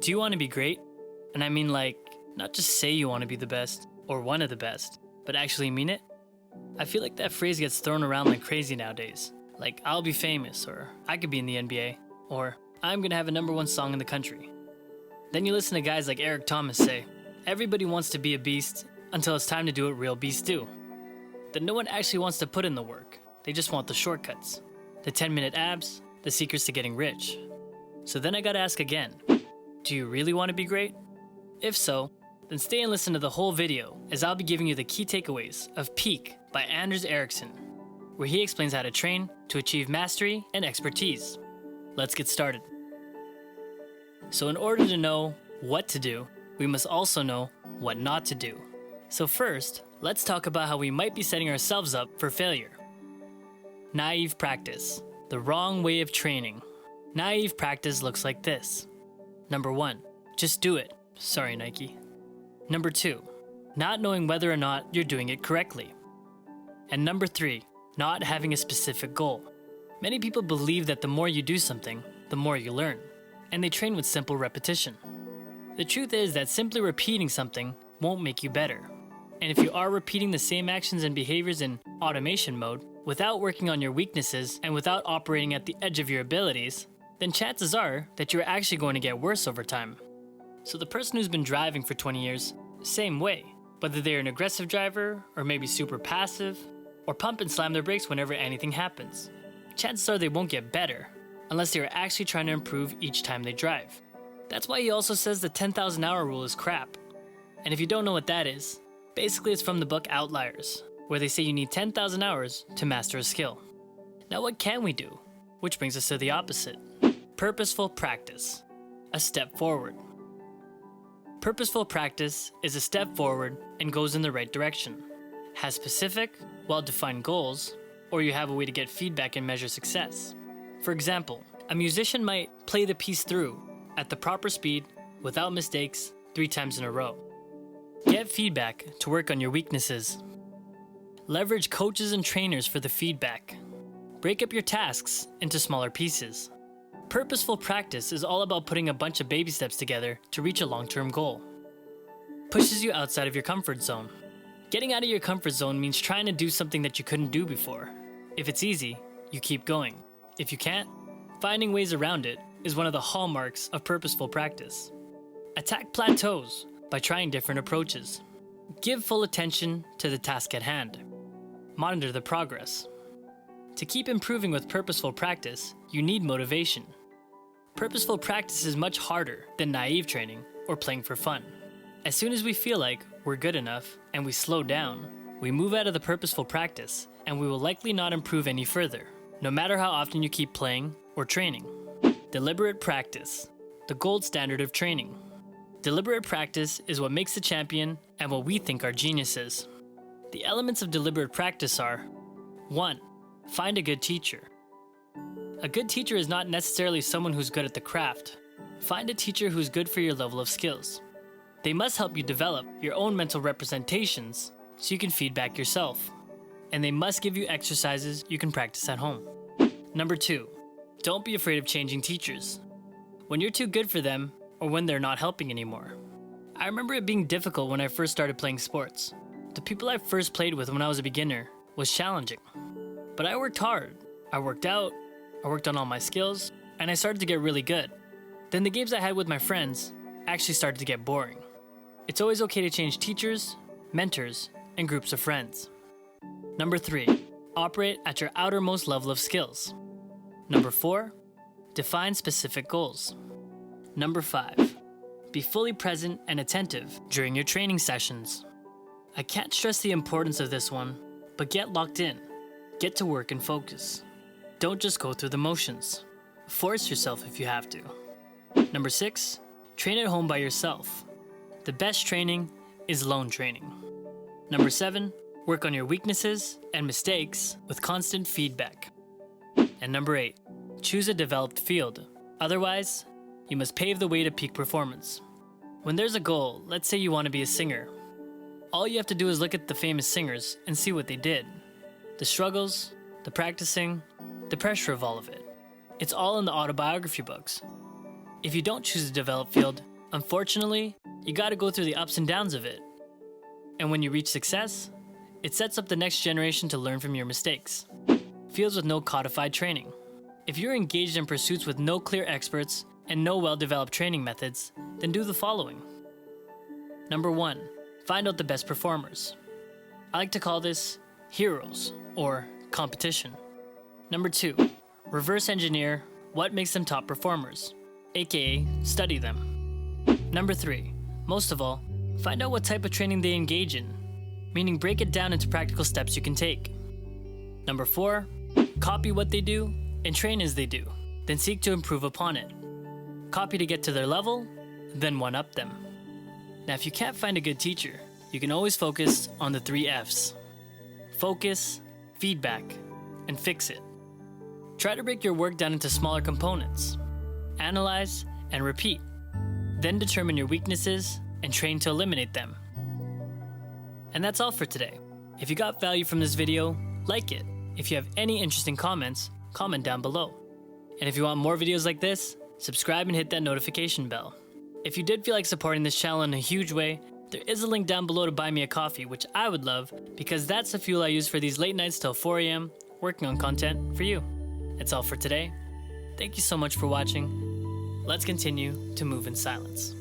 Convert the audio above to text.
Do you want to be great? And I mean like, not just say you want to be the best or one of the best, but actually mean it? I feel like that phrase gets thrown around like crazy nowadays. Like, I'll be famous, or I could be in the NBA, or I'm gonna have a #1 song in the country. Then you listen to guys like Eric Thomas say, everybody wants to be a beast until it's time to do what real beasts do. Then no one actually wants to put in the work. They just want the shortcuts. The 10-minute abs, the secrets to getting rich. So then I gotta ask again, do you really want to be great? If so, then stay and listen to the whole video, as I'll be giving you the key takeaways of Peak by Anders Ericsson, where he explains how to train to achieve mastery and expertise. Let's get started. So in order to know what to do, we must also know what not to do. So first, let's talk about how we might be setting ourselves up for failure. Naive practice, the wrong way of training. Naive practice looks like this. Number 1, just do it. Sorry, Nike. Number 2, not knowing whether or not you're doing it correctly. And number 3, not having a specific goal. Many people believe that the more you do something, the more you learn, and they train with simple repetition. The truth is that simply repeating something won't make you better. And if you are repeating the same actions and behaviors in automation mode, without working on your weaknesses and without operating at the edge of your abilities, then chances are that you're actually going to get worse over time. So the person who's been driving for 20 years, same way. Whether they're an aggressive driver, or maybe super passive, or pump and slam their brakes whenever anything happens. Chances are they won't get better, unless they are actually trying to improve each time they drive. That's why he also says the 10,000 hour rule is crap. And if you don't know what that is, basically it's from the book Outliers, where they say you need 10,000 hours to master a skill. Now what can we do? Which brings us to the opposite. Purposeful practice. A step forward. Purposeful practice is a step forward and goes in the right direction. Has specific, well-defined goals, or you have a way to get feedback and measure success. For example, a musician might play the piece through at the proper speed without mistakes 3 times in a row. Get feedback to work on your weaknesses. Leverage coaches and trainers for the feedback. Break up your tasks into smaller pieces. Purposeful practice is all about putting a bunch of baby steps together to reach a long-term goal. Pushes you outside of your comfort zone. Getting out of your comfort zone means trying to do something that you couldn't do before. If it's easy, you keep going. If you can't, finding ways around it is one of the hallmarks of purposeful practice. Attack plateaus by trying different approaches. Give full attention to the task at hand. Monitor the progress. To keep improving with purposeful practice, you need motivation. Purposeful practice is much harder than naive training or playing for fun. As soon as we feel like we're good enough and we slow down, we move out of the purposeful practice and we will likely not improve any further, no matter how often you keep playing or training. Deliberate practice, the gold standard of training. Deliberate practice is what makes a champion and what we think are geniuses. The elements of deliberate practice are: 1. Find a good teacher. A good teacher is not necessarily someone who's good at the craft. Find a teacher who's good for your level of skills. They must help you develop your own mental representations so you can feedback yourself. And they must give you exercises you can practice at home. Number 2, don't be afraid of changing teachers. When you're too good for them, or when they're not helping anymore. I remember it being difficult when I first started playing sports. The people I first played with when I was a beginner was challenging. But I worked hard. I worked out, I worked on all my skills, and I started to get really good. Then the games I had with my friends actually started to get boring. It's always okay to change teachers, mentors, and groups of friends. Number 3, operate at your outermost level of skills. Number 4, define specific goals. Number 5, be fully present and attentive during your training sessions. I can't stress the importance of this one, but get locked in. Get to work and focus. Don't just go through the motions. Force yourself if you have to. Number 6, train at home by yourself. The best training is lone training. Number 7, work on your weaknesses and mistakes with constant feedback. And number 8, choose a developed field. Otherwise, you must pave the way to peak performance. When there's a goal, let's say you want to be a singer. All you have to do is look at the famous singers and see what they did. The struggles, the practicing, the pressure of all of it. It's all in the autobiography books. If you don't choose a developed field, Unfortunately, you gotta go through the ups and downs of it. And when you reach success, it sets up the next generation to learn from your mistakes. Fields with no codified training. If you're engaged in pursuits with no clear experts and no well-developed training methods, then do the following. Number 1, find out the best performers. I like to call this heroes or competition. Number 2, reverse engineer what makes them top performers, aka study them. Number 3, most of all, find out what type of training they engage in, meaning break it down into practical steps you can take. Number 4, copy what they do and train as they do, then seek to improve upon it. Copy to get to their level, then one-up them. Now, if you can't find a good teacher, you can always focus on the 3 F's. Focus, feedback, and fix it. Try to break your work down into smaller components. Analyze and repeat. Then determine your weaknesses and train to eliminate them. And that's all for today. If you got value from this video, like it. If you have any interesting comments, comment down below. And if you want more videos like this, subscribe and hit that notification bell. If you did feel like supporting this channel in a huge way, there is a link down below to buy me a coffee, which I would love because that's the fuel I use for these late nights till 4 a.m. working on content for you. That's all for today. Thank you so much for watching. Let's continue to move in silence.